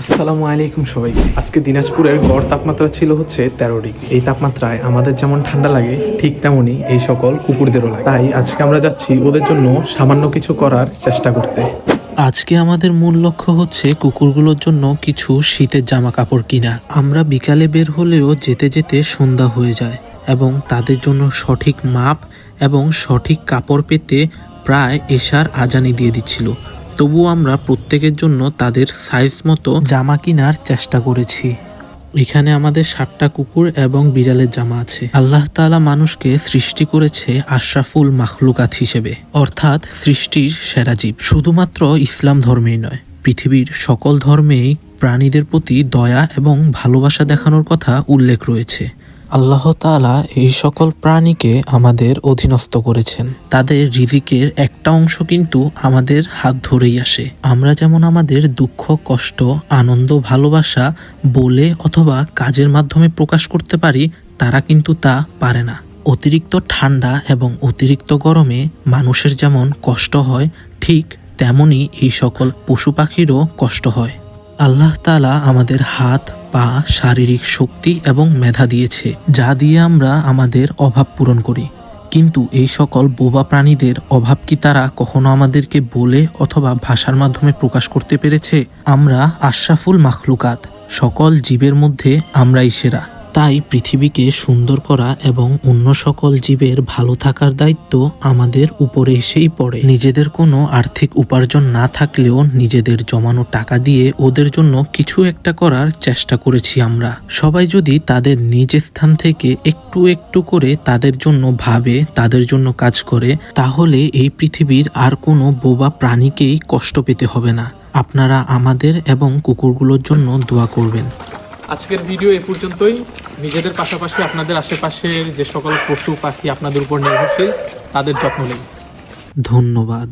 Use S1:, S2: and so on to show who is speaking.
S1: আসসালামু আলাইকুম সবাইকে। আজকে দিনাজপুরের গড় তাপমাত্রা ছিল হচ্ছে 13 ডিগ্রি। এই তাপমাত্রায় আমাদের যেমন ঠান্ডা লাগে ঠিক তেমনই এই সকল কুকুরদেরও লাগে। তাই আজকে আমরা যাচ্ছি ওদের জন্য সামান্য কিছু করার চেষ্টা করতে।
S2: আজকে আমাদের মূল লক্ষ্য হচ্ছে কুকুরগুলোর জন্য কিছু শীতের জামা কাপড় কিনা। আমরা বিকালে বের হলেও যেতে যেতে সন্ধ্যা হয়ে যায় এবং তাদের জন্য সঠিক মাপ এবং সঠিক কাপড় পেতে প্রায় এশার আজানি দিয়ে দিচ্ছিল। তবুও আমরা প্রত্যেকের জন্য তাদের সাইজ মতো জামা কেনার চেষ্টা করেছি। এখানে আমাদের 7টা কুকুর এবং বিড়ালের জামা আছে। আল্লাহ তাআলা মানুষকে সৃষ্টি করেছে আশরাফুল মাখলুকাত হিসেবে, অর্থাৎ সৃষ্টির সেরা জীব। শুধুমাত্র ইসলাম ধর্মেই নয়, পৃথিবীর সকল ধর্মেই প্রাণীদের প্রতি দয়া এবং ভালোবাসা দেখানোর কথা উল্লেখ রয়েছে। আল্লাহ তাআলা এই সকল প্রাণীকে আমাদের অধীনস্থ করেছেন। তাদের রিজিকের একটা অংশ কিন্তু আমাদের হাত ধরেই আসে। আমরা যেমন আমাদের দুঃখ, কষ্ট, আনন্দ, ভালোবাসা বলে অথবা কাজের মাধ্যমে প্রকাশ করতে পারি, তারা কিন্তু তা পারে না। অতিরিক্ত ঠান্ডা এবং অতিরিক্ত গরমে মানুষের যেমন কষ্ট হয়, ঠিক তেমনই এই সকল পশু পাখিরও কষ্ট হয়। আল্লাহ তাআলা আমাদের হাত, পা, শারীরিক শক্তি এবং মেধা দিয়েছে, যা দিয়ে আমরা আমাদের অভাব পূরণ করি। কিন্তু এই সকল বোবা প্রাণীদের অভাব কি তারা কখনো আমাদেরকে বলে অথবা ভাষার মাধ্যমে প্রকাশ করতে পেরেছে? আমরা আশরাফুল মাখলুকাত, সকল জীবের মধ্যে আমরাই সেরা। তাই পৃথিবীকে সুন্দর করা এবং অন্য সকল জীবের ভালো থাকার দায়িত্ব আমাদের উপরে এসেই পড়ে। নিজেদের কোনো আর্থিক উপার্জন না থাকলেও নিজেদের জমানো টাকা দিয়ে ওদের জন্য কিছু একটা করার চেষ্টা করেছি আমরা। সবাই যদি তাদের নিজ স্থান থেকে একটু একটু করে তাদের জন্য ভাবে, তাদের জন্য কাজ করে, তাহলে এই পৃথিবীর আর কোনো বোবা প্রাণীকেই কষ্ট পেতে হবে না। আপনারা আমাদের এবং কুকুরগুলোর জন্য দোয়া করবেন।
S1: আজকের ভিডিও এ পর্যন্তই। নিজেদের পাশাপাশি আপনাদের আশেপাশের যে সকল পশু পাখি আপনাদের উপর নির্ভরশীল, তাদের যত্ন নিন।
S2: ধন্যবাদ।